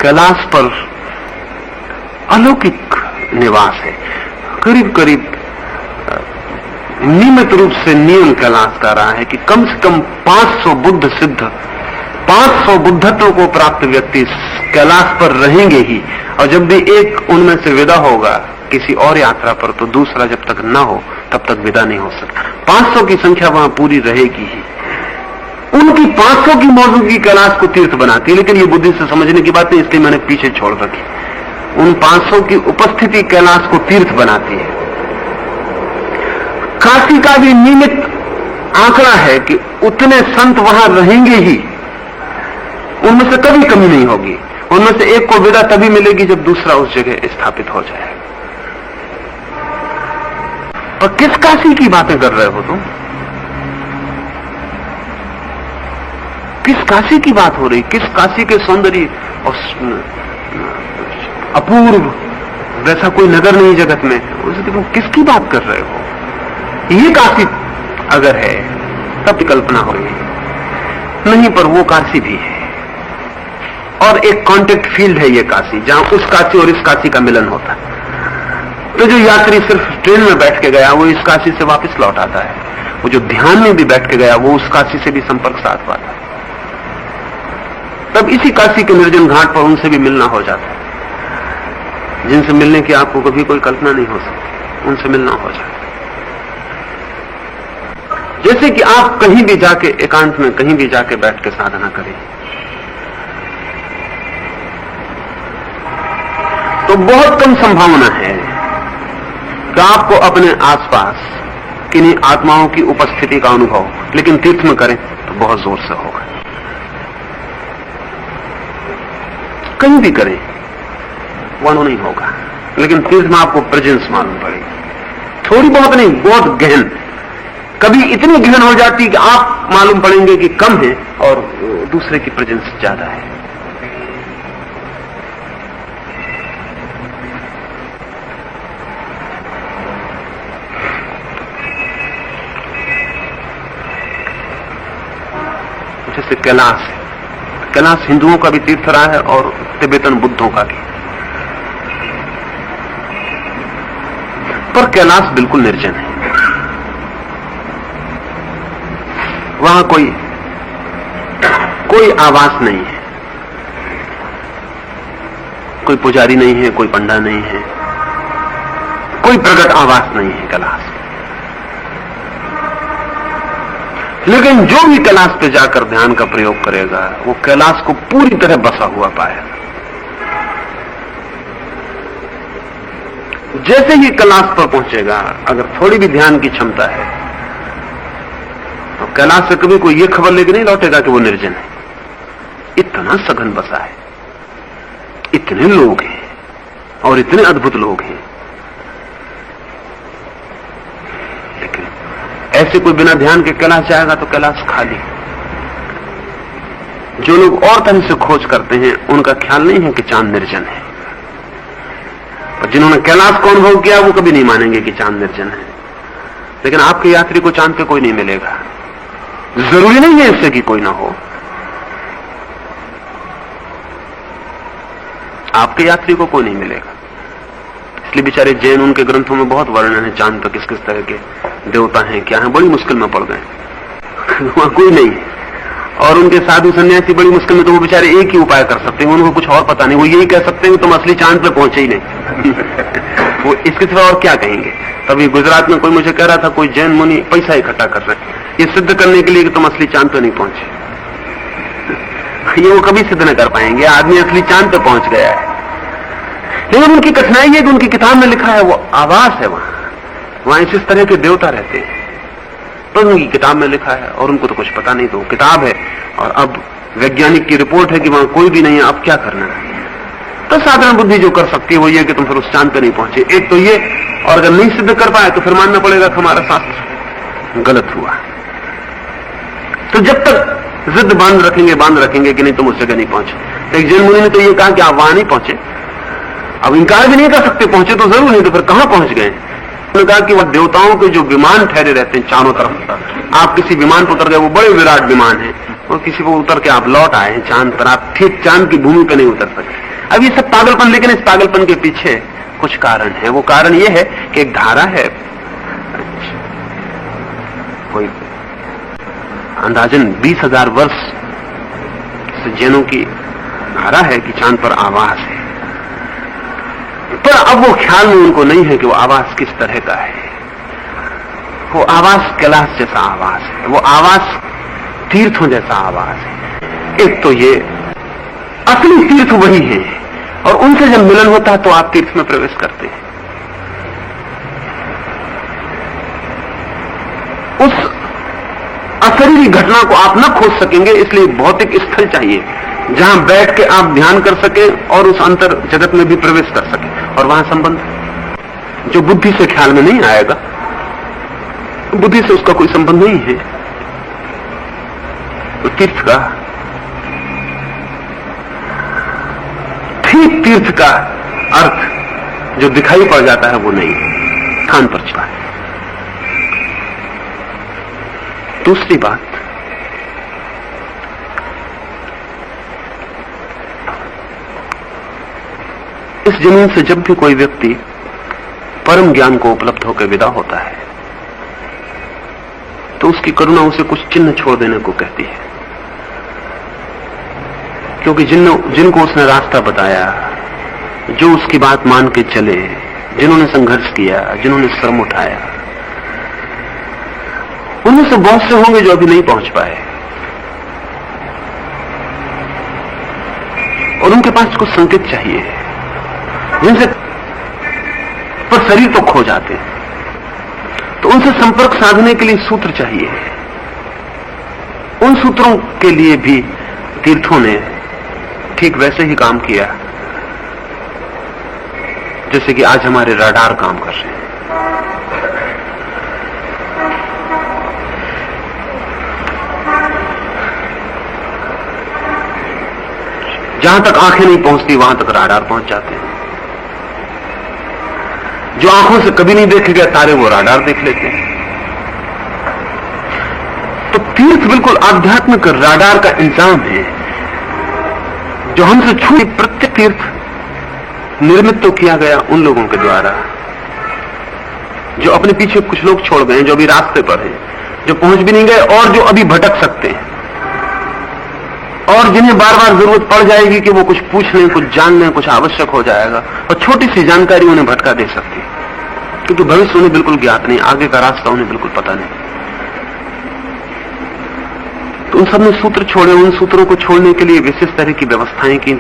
कैलाश पर अलौकिक निवास है। करीब करीब नियमित रूप से नियम कैलाश कर रहा है कि कम से कम 500 बुद्ध सिद्ध, 500 बुद्धत्व को प्राप्त व्यक्ति कैलाश पर रहेंगे ही, और जब भी एक उनमें से विदा होगा किसी और यात्रा पर, तो दूसरा जब तक न हो तब तक विदा नहीं हो सकता। 500 की संख्या वहां पूरी रहेगी ही। उनकी 500 की मौजूदगी कैलाश को तीर्थ बनाती है, लेकिन ये बुद्धि से समझने की बात नहीं, इसलिए मैंने पीछे छोड़ रखी। उन 500 की उपस्थिति कैलाश को तीर्थ बनाती है। काशी का भी नियमित आंकड़ा है कि उतने संत वहां रहेंगे ही, उनमें से कभी कमी नहीं होगी। उनमें से एक को विदा तभी मिलेगी जब दूसरा उस जगह स्थापित हो जाए। और किस काशी की बातें कर रहे हो तुम? किस काशी की बात हो रही? किस काशी के सौंदर्य और अपूर्व वैसा कोई नगर नहीं जगत में। तुम किसकी बात कर रहे हो? ये काशी अगर है तब कल्पना होगी, नहीं पर वो काशी भी है, और एक कांटेक्ट फील्ड है ये काशी, जहां उस काशी और इस काशी का मिलन होता है। तो जो यात्री सिर्फ ट्रेन में बैठ के गया वो इस काशी से वापस लौट आता है, वो जो ध्यान में भी बैठ के गया वो उस काशी से भी संपर्क साध पाता है। तब इसी काशी के निर्जन घाट पर उनसे भी मिलना हो जाता है, जिनसे मिलने की आपको कभी कोई कल्पना नहीं हो सकती, उनसे मिलना हो जाता है। जैसे कि आप कहीं भी जाके एकांत में कहीं भी जाके बैठ के साधना करें तो बहुत कम संभावना है कि आपको अपने आसपास किन्हीं आत्माओं की उपस्थिति का अनुभव, लेकिन तीर्थ में करें तो बहुत जोर से होगा। कहीं भी करें वो नहीं होगा, लेकिन तीर्थ में आपको प्रेजेंस मालूम पड़ेगी। थोड़ी बहुत नहीं, बहुत गहन, कभी इतनी गहन हो जाती कि आप मालूम पड़ेंगे कि कम है और दूसरे की प्रेजेंस ज्यादा है। जैसे कैलाश हिंदुओं का भी तीर्थ रहा है और तिब्बतन बुद्धों का भी, पर कैलाश बिल्कुल निर्जन है। वहां कोई आवास नहीं है, कोई पुजारी नहीं है, कोई पंडा नहीं है, कोई प्रकट आवास नहीं है कैलाश। लेकिन जो भी कैलाश पे जाकर ध्यान का प्रयोग करेगा वो कैलाश को पूरी तरह बसा हुआ पाएगा। जैसे ही कैलाश पर पहुंचेगा, अगर थोड़ी भी ध्यान की क्षमता है तो कैलाश से कभी कोई ये खबर लेके नहीं लौटेगा कि वो निर्जन है। इतना सघन बसा है, इतने लोग हैं और इतने अद्भुत लोग हैं, लेकिन ऐसे कोई बिना ध्यान के कैलाश जाएगा तो कैलाश खाली। जो लोग और तरह से खोज करते हैं उनका ख्याल नहीं है कि चांद निर्जन है, पर जिन्होंने कैलाश को अनुभव किया वो कभी नहीं मानेंगे कि चांद निर्जन है। लेकिन आपके यात्री को चांद पे कोई नहीं मिलेगा, जरूरी नहीं है इससे कि कोई ना हो। आपके यात्री को कोई नहीं मिलेगा। इसलिए बेचारे जैन, उनके ग्रंथों में बहुत वर्णन है चांद पर किस किस तरह के देवता हैं, क्या हैं, बड़ी मुश्किल में पड़ गए। वहां कोई नहीं है। और उनके साधु सन्यासी बड़ी मुश्किल में, तो वो बेचारे एक ही उपाय कर सकते हैं, उनको कुछ और पता नहीं। वो यही कह सकते हैं कि तुम असली चांद पे पहुंचे ही नहीं। वो इसके सिवा और क्या कहेंगे। तभी गुजरात में कोई मुझे कह रहा था, कोई जैन मुनि पैसा इकट्ठा कर रहे हैं ये सिद्ध करने के लिए कि तुम असली चांद पे नहीं पहुंचे। ये वो कभी सिद्ध न कर पाएंगे, आदमी असली चांद पे पहुंच गया है। लेकिन उनकी कठिनाई है कि उनकी किताब में लिखा है वो आवास है, वहां इस तरह के देवता रहते हैं, तो उनकी किताब में लिखा है और उनको तो कुछ पता नहीं। तो वो किताब है और अब वैज्ञानिक की रिपोर्ट है कि वहां कोई भी नहीं है, अब क्या करना है। तो साधारण बुद्धि जो कर सकती है वो ये कि तुम फिर उस चांद पे नहीं पहुंचे, एक तो ये, और अगर नहीं सिद्ध कर पाए तो फिर मानना पड़ेगा कि हमारा शास्त्र गलत हुआ। तो जब तक जिद बांध रखेंगे कि नहीं तुम उस जगह नहीं पहुंचे। एक जैन मुनि ने तो ये कहा कि आप वहां नहीं पहुंचे। अब इनकार भी नहीं कर सकते, पहुंचे तो जरूर नहीं, तो फिर कहां पहुंच गए। उन्होंने कहा कि वह देवताओं के जो विमान ठहरे रहते हैं चारों तरफ, आप किसी विमान पर उतर गए, वो बड़े विराट विमान है, और किसी पर उतर के आप लौट आए हैं चांद पर, आप ठीक चांद की भूमि पर नहीं उतर सकते। अब ये सब पागलपन, लेकिन इस पागलपन के पीछे कुछ कारण है। वो कारण ये है कि एक धारा है, कोई अंदाजन 20,000 वर्ष से जैनों की धारा है कि चांद पर आवास है, पर अब वो ख्याल में उनको नहीं है कि वो आवास किस तरह का है। वो आवास कैलाश जैसा आवास है, वो आवास तीर्थों जैसा आवास है। एक तो ये असली तीर्थ वही है, और उनसे जब मिलन होता है तो आप तीर्थ में प्रवेश करते हैं। उस अशरीरी घटना को आप न खोज सकेंगे, इसलिए भौतिक स्थल चाहिए जहां बैठ के आप ध्यान कर सकें और उस अंतर जगत में भी प्रवेश कर सकें। और वहां संबंध जो बुद्धि से ख्याल में नहीं आएगा, बुद्धि से उसका कोई संबंध नहीं है। तो तीर्थ का, ठीक तीर्थ का अर्थ जो दिखाई पड़ जाता है वो नहीं है, कान पर चला है। दूसरी बात, इस जमीन से जब भी कोई व्यक्ति परम ज्ञान को उपलब्ध होकर विदा होता है तो उसकी करुणा उसे कुछ चिन्ह छोड़ देने को कहती है, क्योंकि जिनको उसने रास्ता बताया, जो उसकी बात मान के चले, जिन्होंने संघर्ष किया, जिन्होंने श्रम उठाया, उनमें से बहुत से होंगे जो अभी नहीं पहुंच पाए, और उनके पास कुछ संकेत चाहिए जिनसे पर शरीर तो खो जाते, तो उनसे संपर्क साधने के लिए सूत्र चाहिए। उन सूत्रों के लिए भी तीर्थों ने ठीक वैसे ही काम किया जैसे कि आज हमारे रडार काम कर रहे हैं। जहां तक आंखें नहीं पहुंचती वहां तक राडार पहुंच जाते हैं। जो आंखों से कभी नहीं देखे गए तारे वो राडार देख लेते हैं। तो तीर्थ बिल्कुल आध्यात्मिक राडार का इंतजाम है जो हमसे छूटी। प्रत्येक तीर्थ निर्मित तो किया गया उन लोगों के द्वारा जो अपने पीछे कुछ लोग छोड़ गए, जो अभी रास्ते पर हैं, जो पहुंच भी नहीं गए और जो अभी भटक सकते हैं, और जिन्हें बार बार जरूरत पड़ जाएगी कि वो कुछ पूछ लें, कुछ जान लें, कुछ आवश्यक हो जाएगा, और छोटी सी जानकारी उन्हें भटका दे सकती है, क्योंकि भविष्य उन्हें बिल्कुल ज्ञात नहीं, आगे का रास्ता उन्हें बिल्कुल पता नहीं। तो उन सब ने सूत्र छोड़े। उन सूत्रों को छोड़ने के लिए विशेष तरह की व्यवस्थाएं की